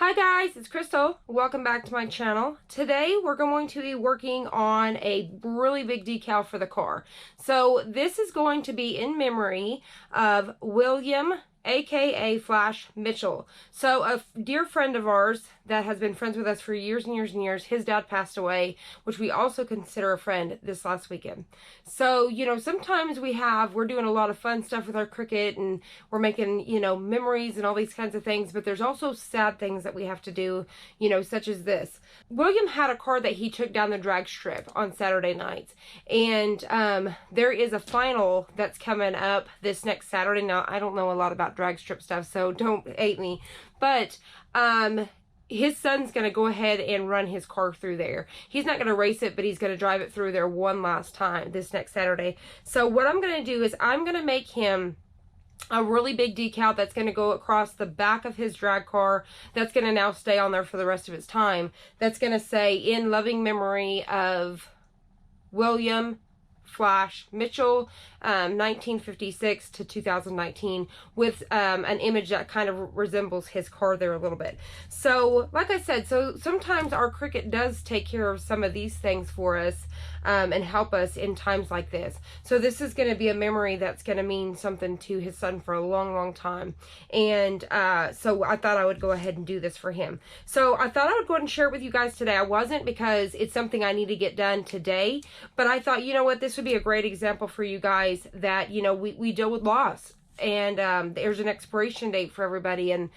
Hi guys, it's Crystal. Welcome back to my channel. Today we're going to be working on a really big decal for the car. So this is going to be in memory of William, aka Flash Mitchell. So a dear friend of ours that has been friends with us for years and years and years, his dad passed away, which we also consider a friend, this last weekend. So, sometimes we're doing a lot of fun stuff with our Cricut and we're making, memories and all these kinds of things, but there's also sad things that we have to do, such as this. William had a car that he took down the drag strip on Saturday nights, and there is a final that's coming up this next Saturday. Now, I don't know a lot about drag strip stuff, so don't hate me, but his son's going to go ahead and run his car through there. He's not going to race it, but he's going to drive it through there one last time this next Saturday. So what I'm going to do is I'm going to make him a really big decal that's going to go across the back of his drag car. That's going to now stay on there for the rest of his time. That's going to say, in loving memory of William Flash Mitchell, 1956 to 2019, with an image that kind of resembles his car there a little bit. So like I said, so sometimes our Cricut does take care of some of these things for us and help us in times like this. So this is going to be a memory that's going to mean something to his son for a long time, and so I thought I would go ahead and do this for him. So I thought I would go ahead and share it with you guys today. I wasn't, because it's something I need to get done today, but I thought, you know what, this would be a great example for you guys that, we deal with loss, and there's an expiration date for everybody, and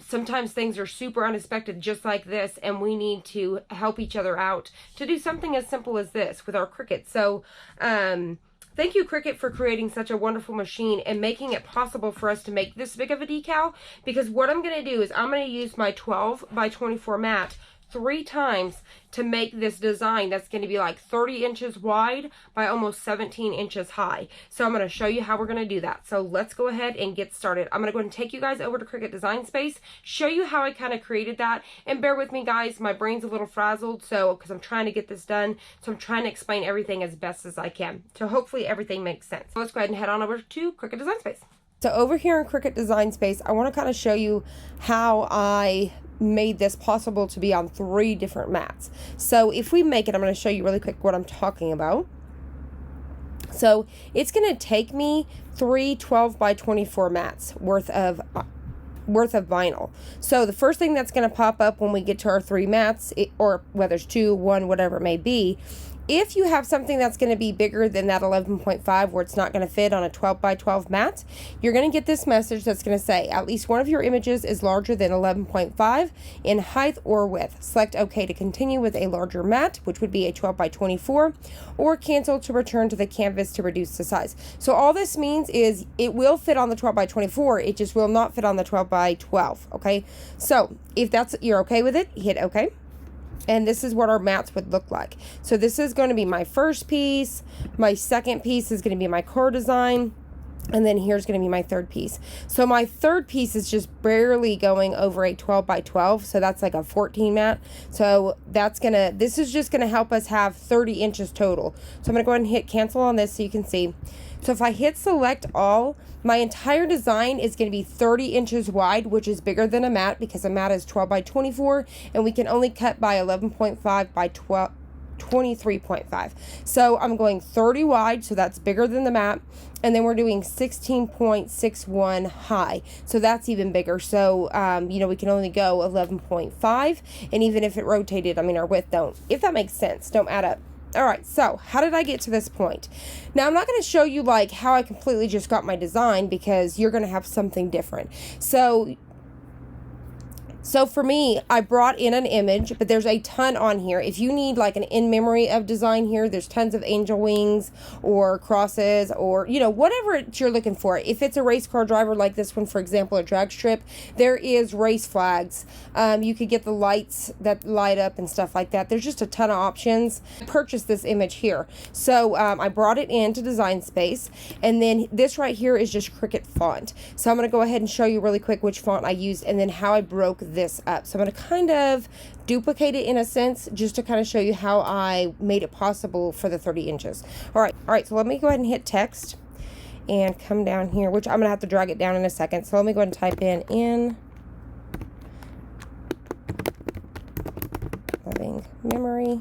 sometimes things are super unexpected just like this, and we need to help each other out to do something as simple as this with our Cricut. So thank you, Cricut, for creating such a wonderful machine and making it possible for us to make this big of a decal, because what I'm going to do is I'm going to use my 12 by 24 mat 3 times to make this design that's going to be like 30 inches wide by almost 17 inches high. So I'm going to show you how we're going to do that. So let's go ahead and get started. I'm going to go ahead and take you guys over to Cricut Design Space, show you how I kind of created that, and bear with me guys, my brain's a little frazzled, so because I'm trying to get this done, so I'm trying to explain everything as best as I can. So hopefully everything makes sense. So let's go ahead and head on over to Cricut Design Space. So over here in Cricut Design Space, I want to kind of show you how I made this possible to be on 3 different mats. So if we make it, I'm going to show you really quick what I'm talking about. So it's going to take me 3 12 by 24 mats worth of vinyl. So the first thing that's going to pop up when we get to our 3 mats, or whether it's 2, 1, whatever it may be, if you have something that's going to be bigger than that 11.5 where it's not going to fit on a 12 by 12 mat, you're going to get this message that's going to say, at least one of your images is larger than 11.5 in height or width. Select OK to continue with a larger mat, which would be a 12 by 24, or cancel to return to the canvas to reduce the size. So all this means is it will fit on the 12 by 24, it just will not fit on the 12 by 12, okay? So if you're okay with it, hit OK. And this is what our mats would look like. So this is going to be my first piece. My second piece is going to be my car design. And then here's going to be my third piece. So my third piece is just barely going over a 12 by 12. So that's like a 14 mat. So this is just going to help us have 30 inches total. So I'm going to go ahead and hit cancel on this so you can see. So if I hit select all, my entire design is going to be 30 inches wide, which is bigger than a mat because a mat is 12 by 24, and we can only cut by 11.5 by 23.5. So I'm going 30 wide, so that's bigger than the mat, and then we're doing 16.61 high, so that's even bigger. So we can only go 11.5, and even if it rotated, our width don't, if that makes sense, don't add up. All right, so how did I get to this point? Now, I'm not going to show you like how I completely just got my design, because you're going to have something different. So for me, I brought in an image, but there's a ton on here. If you need like an in memory of design here, there's tons of angel wings or crosses or, whatever you're looking for. If it's a race car driver like this one, for example, a drag strip, there is race flags. You could get the lights that light up and stuff like that. There's just a ton of options. I purchased this image here. So I brought it into Design Space, and then this right here is just Cricut font. So I'm going to go ahead and show you really quick which font I used and then how I broke this up. So I'm going to kind of duplicate it in a sense, just to kind of show you how I made it possible for the 30 inches. All right, so let me go ahead and hit text and come down here, which I'm going to have to drag it down in a second. So let me go ahead and type in memory.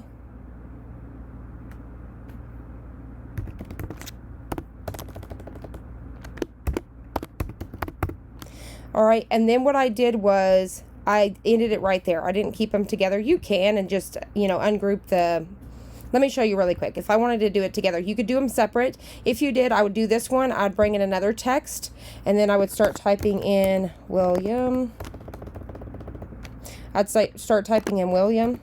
All right, and then what I did was I ended it right there. I didn't keep them together. You can, and just, you know, ungroup the, let me show you really quick. If I wanted to do it together, you could do them separate. If you did, I would do this one. I'd bring in another text, and then I would start typing in William. I'd start typing in William.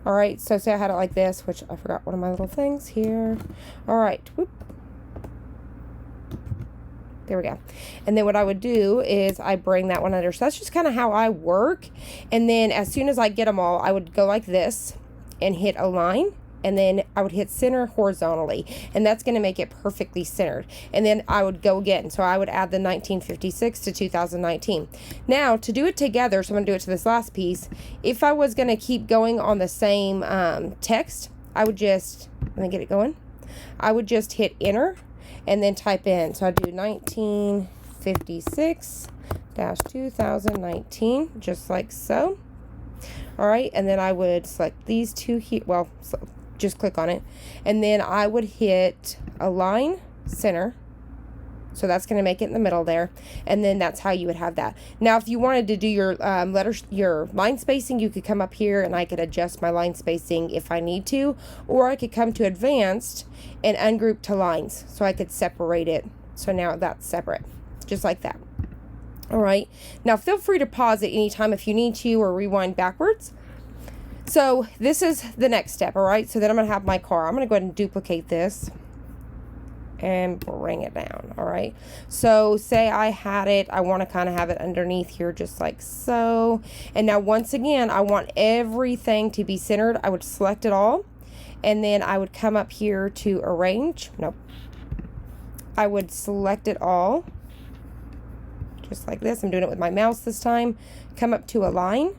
All right, so say I had it like this, which I forgot one of my little things here. All right, whoop. There we go. And then what I would do is I bring that one under. So that's just kind of how I work. And then as soon as I get them all, I would go like this and hit align. And then I would hit center horizontally. And that's going to make it perfectly centered. And then I would go again. So I would add the 1956 to 2019. Now, to do it together, so I'm going to do it to this last piece. If I was going to keep going on the same text, I would just, let me get it going. I would just hit enter and then type in. So I do 1956-2019, just like so. All right, and then I would select these two here. Well, so just click on it, and then I would hit align center. So that's going to make it in the middle there, and then that's how you would have that. Now, if you wanted to do your letters, your line spacing, you could come up here and I could adjust my line spacing if I need to, or I could come to advanced and ungroup to lines, so I could separate it. So now that's separate, just like that. All right, now feel free to pause at any time if you need to, or rewind backwards. So this is the next step, all right? So then I'm going to have my car. I'm going to go ahead and duplicate this and bring it down, all right? So say I had it, I want to kind of have it underneath here just like so. And now once again, I want everything to be centered. I would select it all, and then I would come up here to arrange. Nope. I would select it all, just like this. I'm doing it with my mouse this time. Come up to align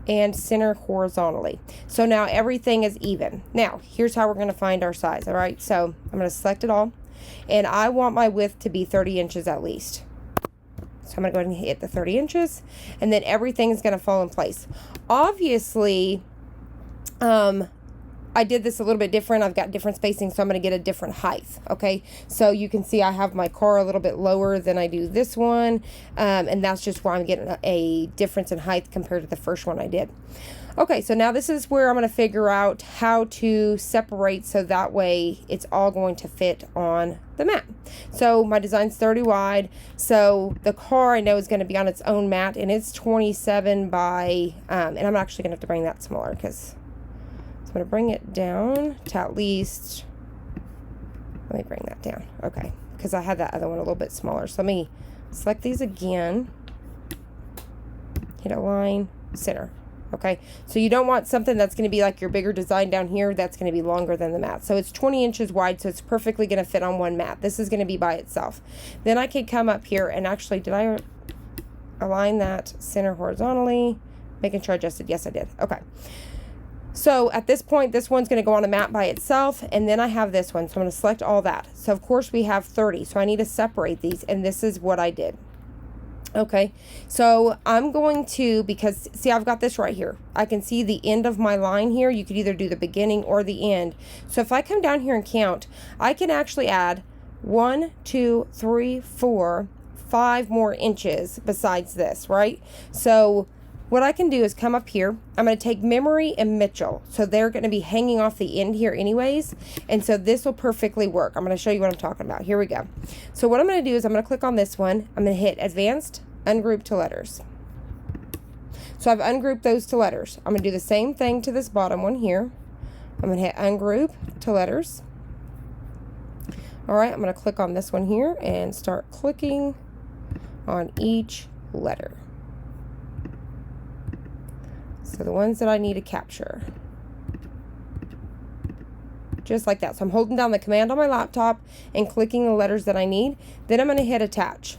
and center horizontally. So now everything is even. Now, here's how we're going to find our size, all right? So I'm going to select it all, and I want my width to be 30 inches at least. So I'm going to go ahead and hit the 30 inches, and then everything's going to fall in place. Obviously, I did this a little bit different. I've got different spacing, so I'm going to get a different height, okay? So you can see I have my car a little bit lower than I do this one, and that's just where I'm getting a difference in height compared to the first one I did. Okay, so now this is where I'm going to figure out how to separate so that way it's all going to fit on the mat. So my design's 30 wide, so the car I know is going to be on its own mat, and it's 27 by, and I'm actually going to have to bring that smaller because I'm going to bring it down to at least, let me bring that down, okay, because I had that other one a little bit smaller. So let me select these again, hit align, center, okay? So you don't want something that's going to be like your bigger design down here that's going to be longer than the mat. So it's 20 inches wide, so it's perfectly going to fit on one mat. This is going to be by itself. Then I could come up here and actually, did I align that center horizontally? Making sure I adjusted, yes I did, okay. So at this point, this one's going to go on a mat by itself, and then I have this one, so I'm going to select all that. So of course we have 30, so I need to separate these, and this is what I did. Okay, so I'm going to, because see, I've got this right here. I can see the end of my line here. You could either do the beginning or the end. So if I come down here and count, I can actually add 1, 2, 3, 4, 5 more inches besides this, right? So what I can do is come up here. I'm going to take Memory and Mitchell. So they're going to be hanging off the end here anyways. And so this will perfectly work. I'm going to show you what I'm talking about. Here we go. So what I'm going to do is I'm going to click on this one. I'm going to hit Advanced, Ungroup to Letters. So I've ungrouped those to letters. I'm going to do the same thing to this bottom one here. I'm going to hit Ungroup to Letters. All right, I'm going to click on this one here and start clicking on each letter. So the ones that I need to capture. Just like that. So I'm holding down the command on my laptop and clicking the letters that I need. Then I'm going to hit attach.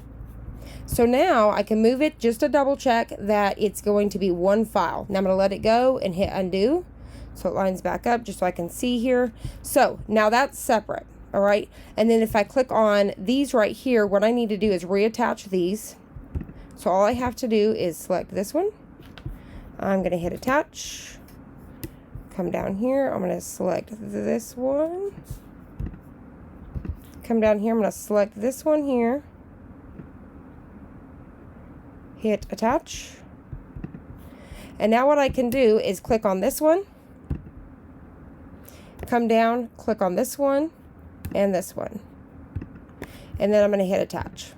So now I can move it just to double check that it's going to be one file. Now I'm going to let it go and hit undo. So it lines back up just so I can see here. So now that's separate, all right? And then if I click on these right here, what I need to do is reattach these. So all I have to do is select this one. I'm going to hit attach. Come down here. I'm going to select this one. Come down here. I'm going to select this one here. Hit attach. And now what I can do is click on this one. Come down, click on this one and this one. And then I'm going to hit attach.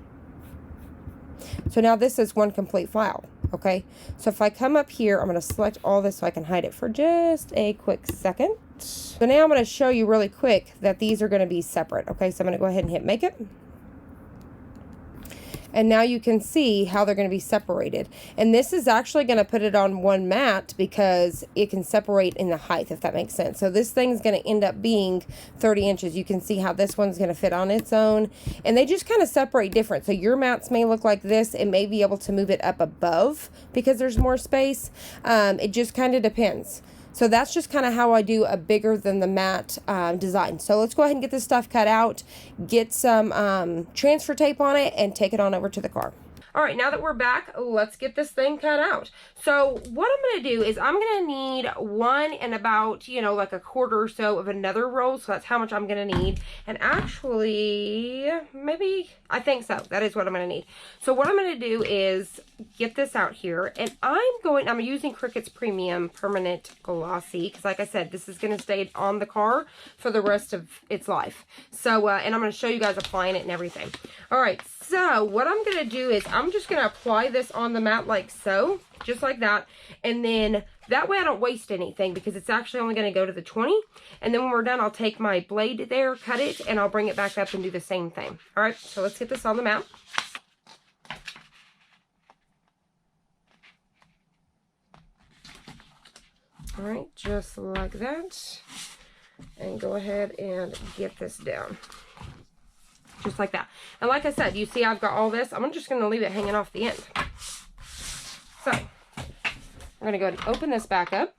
So now this is one complete file, okay? So if I come up here, I'm going to select all this so I can hide it for just a quick second. So now I'm going to show you really quick that these are going to be separate, okay? So I'm going to go ahead and hit make it. And now you can see how they're going to be separated. And this is actually going to put it on one mat because it can separate in the height, if that makes sense. So this thing's going to end up being 30 inches. You can see how this one's going to fit on its own. And they just kind of separate different. So your mats may look like this. It may be able to move it up above because there's more space. It just kind of depends. So that's just kind of how I do a bigger than the mat design. So let's go ahead and get this stuff cut out, get some transfer tape on it, and take it on over to the car. All right, now that we're back, let's get this thing cut out. So what I'm going to do is I'm going to need one and about, you know, like a quarter or so of another roll. So that's how much I'm going to need. And actually, maybe, I think so. That is what I'm going to need. So what I'm going to do is get this out here. And I'm using Cricut's Premium Permanent Glossy. Because like I said, this is going to stay on the car for the rest of its life. So, and I'm going to show you guys applying it and everything. All right, so what I'm going to do is I'm just going to apply this on the mat like so, just like that. And then that way I don't waste anything because it's actually only going to go to the 20. And then when we're done, I'll take my blade there, cut it, and I'll bring it back up and do the same thing. All right, so let's get this on the mat. All right, just like that. And go ahead and get this down. Just like that. And like I said, you see I've got all this. I'm just going to leave it hanging off the end. So, I'm going to go ahead and open this back up.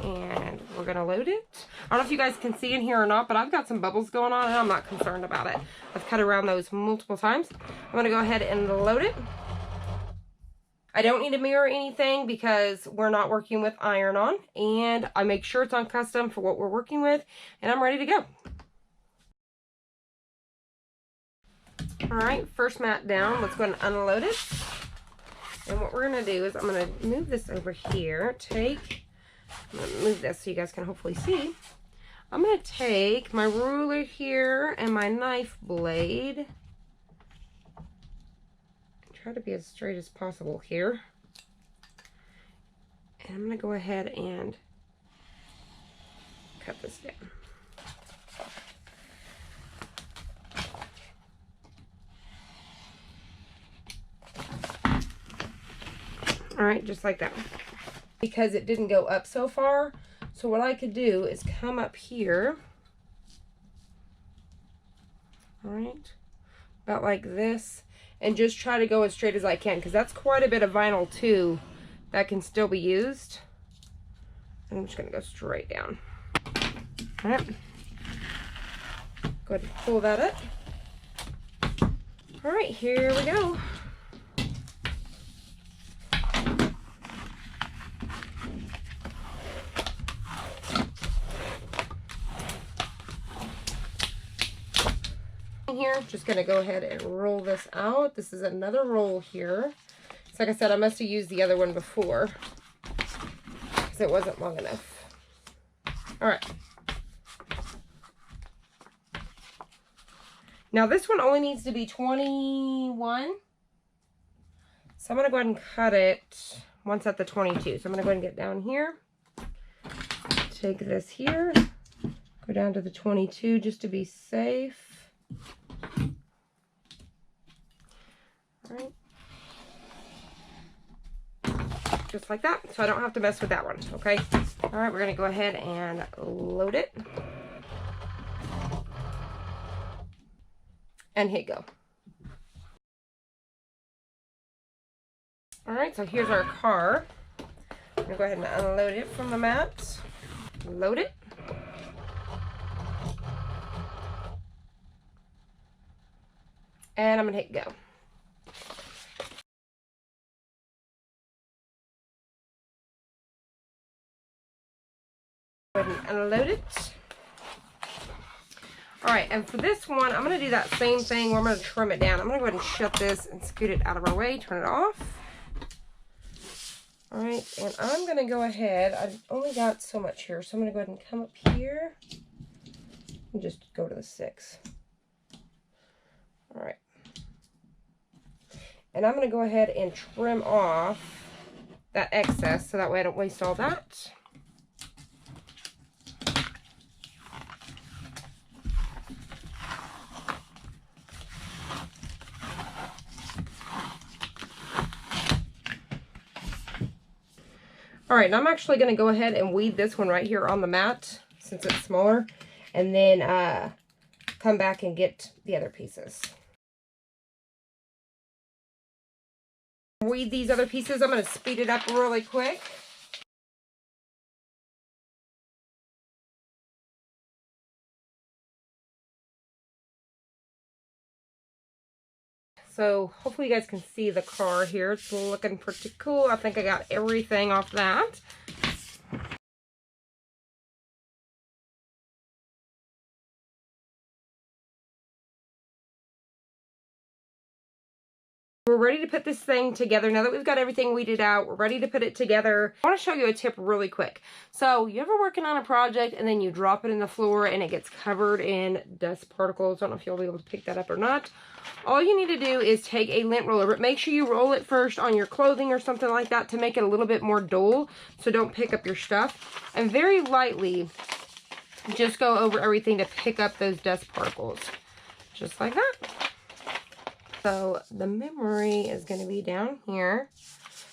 And we're going to load it. I don't know if you guys can see in here or not, but I've got some bubbles going on and I'm not concerned about it. I've cut around those multiple times. I'm going to go ahead and load it. I don't need to mirror anything because we're not working with iron on. And I make sure it's on custom for what we're working with. And I'm ready to go. All right, first mat down. Let's go ahead and unload it. And what we're going to do is I'm going to move this over here. I'm going to move this so you guys can hopefully see. I'm going to take my ruler here and my knife blade. Try to be as straight as possible here. And I'm going to go ahead and cut this down. All right, just like that. Because it didn't go up so far, so what I could do is come up here. All right, about like this, and just try to go as straight as I can, because that's quite a bit of vinyl too that can still be used. And I'm just gonna go straight down. All right, go ahead and pull that up. All right, here we go. Here, just gonna go ahead and roll this out. This is another roll here. So like I said, I must have used the other one before because it wasn't long enough. All right. Now this one only needs to be 21. So I'm gonna go ahead and cut it once at the 22. So I'm gonna go ahead and get down here. Take this here, go down to the 22 just to be safe. All right, just like that, so I don't have to mess with that one. Okay, all right, we're gonna go ahead and load it and hit go. All right, so here's our car. I'm gonna go ahead and unload it from the mat. Load it. And I'm gonna hit go. Go ahead and unload it. Alright, and for this one, I'm going to do that same thing where I'm going to trim it down. I'm going to go ahead and shut this and scoot it out of our way, turn it off. Alright, and I'm going to go ahead, I've only got so much here, so I'm going to go ahead and come up here and just go to the 6. Alright. And I'm going to go ahead and trim off that excess so that way I don't waste all that. All right, and I'm actually going to go ahead and weed this one right here on the mat since it's smaller, and then come back and get the other pieces. Weed these other pieces. I'm going to speed it up really quick. So hopefully you guys can see the car here. It's looking pretty cool. I think I got everything off that. We're ready to put this thing together. Now that we've got everything weeded out, we're ready to put it together. I want to show you a tip really quick. So you ever working on a project and then you drop it in the floor and it gets covered in dust particles? I don't know if you'll be able to pick that up or not. All you need to do is take a lint roller, but make sure you roll it first on your clothing or something like that to make it a little bit more dull so don't pick up your stuff. And very lightly just go over everything to pick up those dust particles. Just like that. So the memory is going to be down here.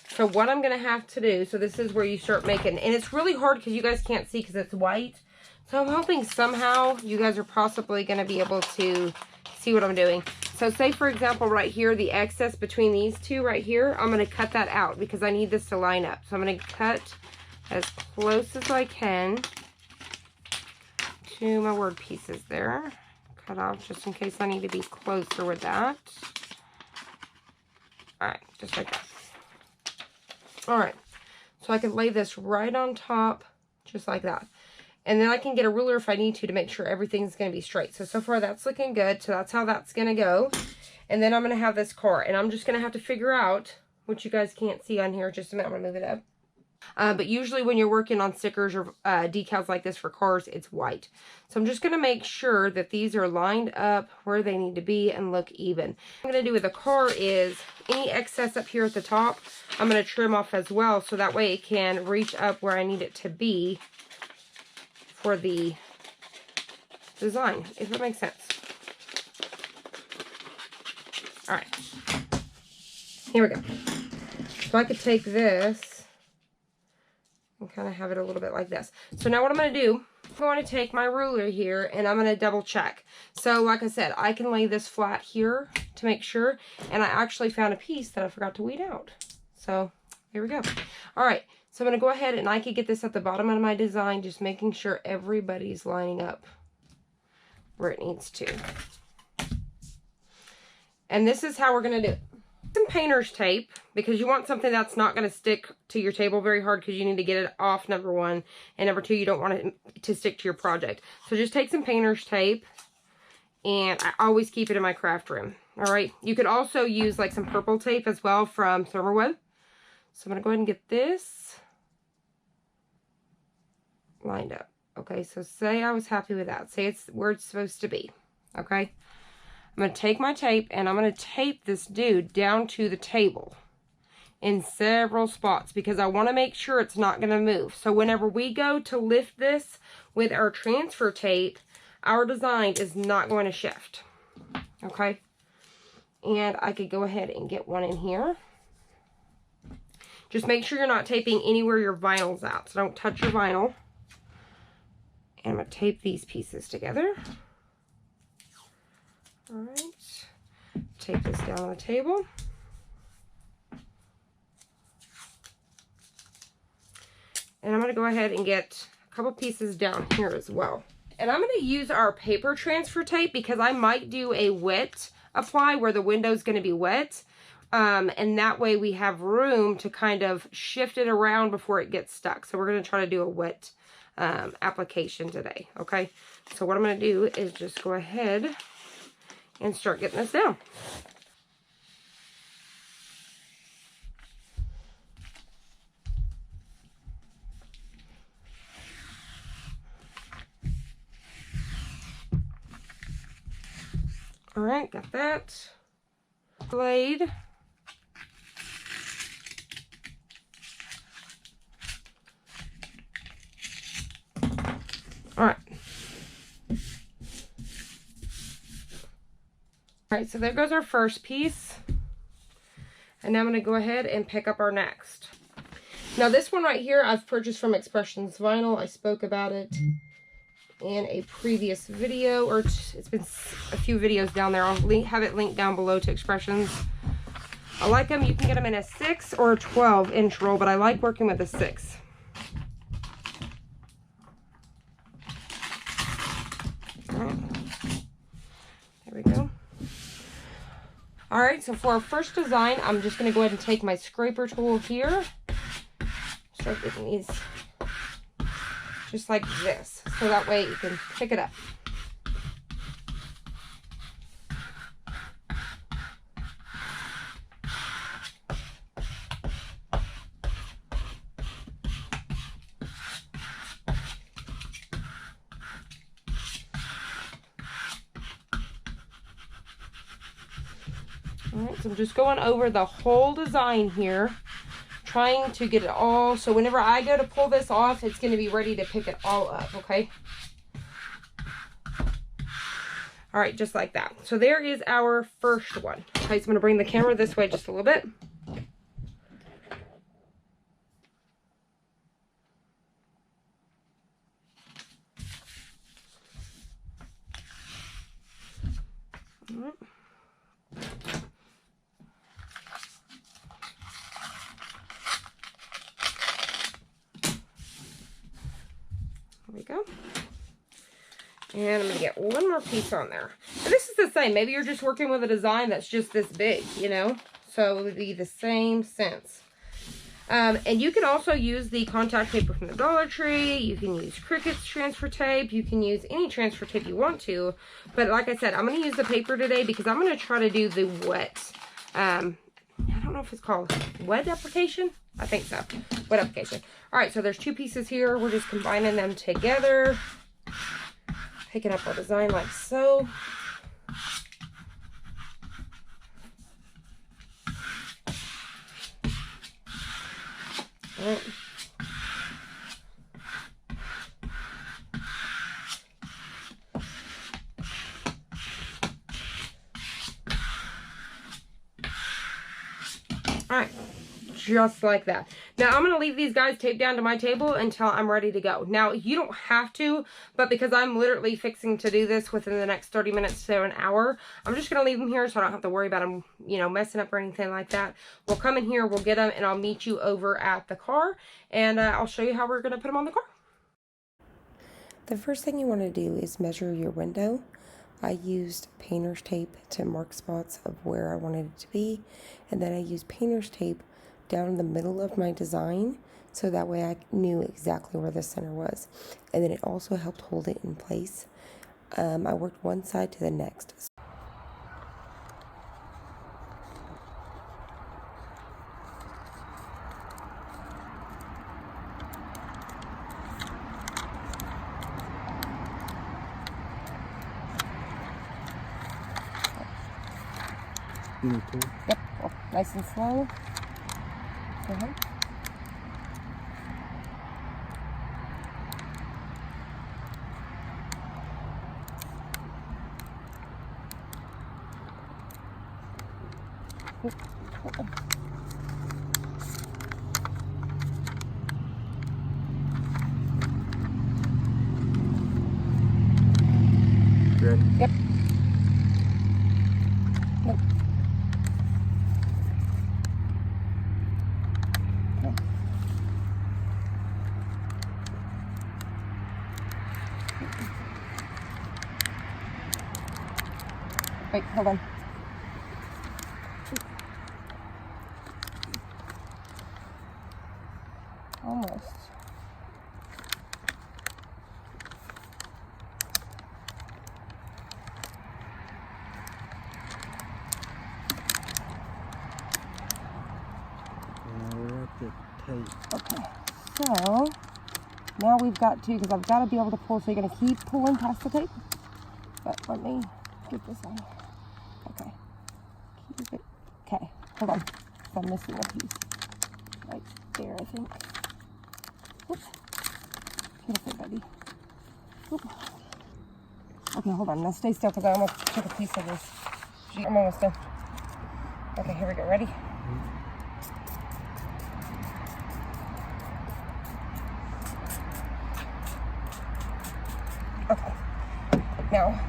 So what I'm going to have to do, so this is where you start making, and it's really hard because you guys can't see because it's white. So I'm hoping somehow you guys are possibly going to be able to see what I'm doing. So say for example right here, the excess between these two right here, I'm going to cut that out because I need this to line up. So I'm going to cut as close as I can to my word pieces there. Cut off just in case I need to be closer with that. Alright, just like that. Alright, so I can lay this right on top, just like that. And then I can get a ruler if I need to make sure everything's going to be straight. So far that's looking good. So that's how that's going to go. And then I'm going to have this car. And I'm just going to have to figure out, which you guys can't see on here. Just a minute, I'm going to move it up. But usually when you're working on stickers or decals like this for cars, it's white. So I'm just going to make sure that these are lined up where they need to be and look even. What I'm going to do with the car is any excess up here at the top, I'm going to trim off as well. So that way it can reach up where I need it to be for the design, if that makes sense. Alright. Here we go. So I could take this and kind of have it a little bit like this. So now what I'm going to do, I'm going to take my ruler here and I'm going to double check. So like I said, I can lay this flat here to make sure. And I actually found a piece that I forgot to weed out. So here we go. All right. So I'm going to go ahead and I could get this at the bottom of my design, just making sure everybody's lining up where it needs to. And this is how we're going to do it. Some painter's tape, because you want something that's not going to stick to your table very hard because you need to get it off, number one. And number two, you don't want it to stick to your project. So just take some painter's tape, and I always keep it in my craft room. All right. You could also use like some purple tape as well from Thermoweb. So I'm going to go ahead and get this lined up. Okay. So say I was happy with that. Say it's where it's supposed to be. Okay. I'm going to take my tape and I'm going to tape this dude down to the table in several spots because I want to make sure it's not going to move. So whenever we go to lift this with our transfer tape, our design is not going to shift. Okay. And I could go ahead and get one in here. Just make sure you're not taping anywhere your vinyl's at. So don't touch your vinyl. And I'm going to tape these pieces together. All right, take this down on the table. going to go ahead and get a couple pieces down here as well. And I'm going to use our paper transfer tape because I might do a wet apply where the window's going to be wet. And that way we have room to kind of shift it around before it gets stuck. So we're going to try to do a wet application today. Okay. So what I'm going to do is just go ahead and start getting this down. All right, got that blade. All right. All right, so there goes our first piece. And now I'm going to go ahead and pick up our next. Now this one right here, I've purchased from Expressions Vinyl. I spoke about it in a previous video, or it's been a few videos down there. I'll have it linked down below to Expressions. I like them. You can get them in a 6 or a 12-inch roll, but I like working with a 6. All right. There we go. All right, so for our first design, I'm just going to go ahead and take my scraper tool here. Start getting these just like this, so that way you can pick it up. All right, so I'm just going over the whole design here, trying to get it all, so whenever I go to pull this off, it's going to be ready to pick it all up, okay? All right, just like that. So there is our first one. Okay, so I'm going to bring the camera this way just a little bit. All right. There we go. And I'm going to get one more piece on there. And this is the same. Maybe you're just working with a design that's just this big, you know? So it would be the same sense. And you can also use the contact paper from the Dollar Tree. You can use Cricut's transfer tape. You can use any transfer tape you want to. But like I said, I'm going to use the paper today because I'm going to try to do the wet. I don't know if it's called wet application. I think so. Wet application. All right, so there's two pieces here. We're just combining them together. Picking up our design like so. All right. All right, just like that. Now I'm going to leave these guys taped down to my table until I'm ready to go. Now you don't have to, but because I'm literally fixing to do this within the next 30 minutes to an hour, I'm just going to leave them here so I don't have to worry about them, you know, messing up or anything like that. We'll come in here, we'll get them, and I'll meet you over at the car, and I'll show you how we're going to put them on the car. The first thing you want to do is measure your window. I used painter's tape to mark spots of where I wanted it to be, and then I used painter's tape down the middle of my design so that way I knew exactly where the center was, and then it also helped hold it in place. I worked one side to the next. Yep, oh, nice and slow. Good. Yep. Nope. Wait, hold on. Almost. We're at the tape. Okay, so now we've got to, because I've got to be able to pull, so you're going to keep pulling past the tape. But let me get this on. Okay. Keep it. Okay, hold on. So I'm missing a piece. Right there, I think. Oops. Get up there, buddy. Oop. Okay, hold on. Now stay still, because I almost took a piece of this. I'm almost done. Okay, here we go. Ready? Okay. Now.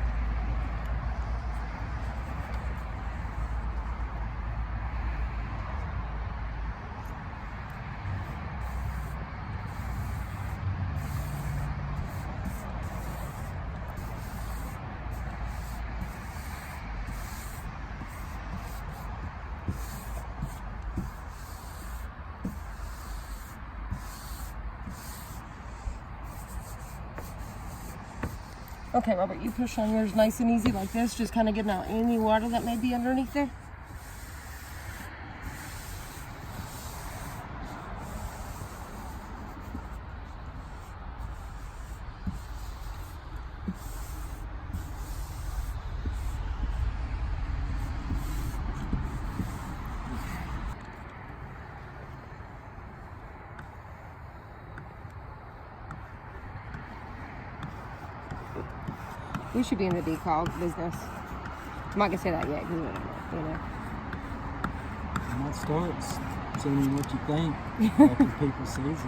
Okay, Robert, you push on yours nice and easy like this, just kind of getting out any water that may be underneath there. We should be in the decal business. I'm not gonna say that yet, because you know. And that starts seeing what you think after people see this.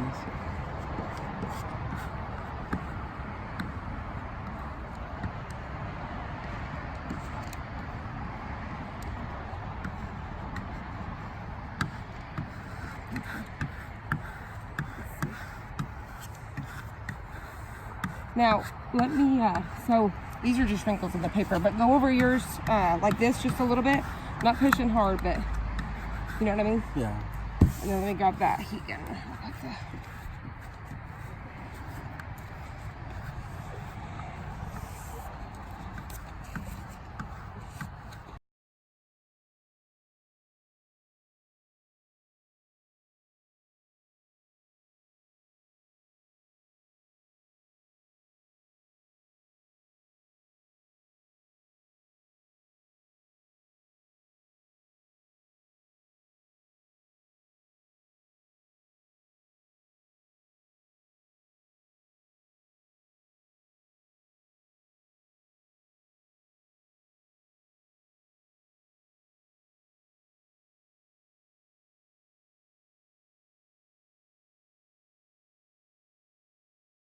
Now, let me, so these are just wrinkles in the paper, but go over yours like this just a little bit. Not pushing hard, but you know what I mean? Yeah. And then let me grab that heat gun. Like that.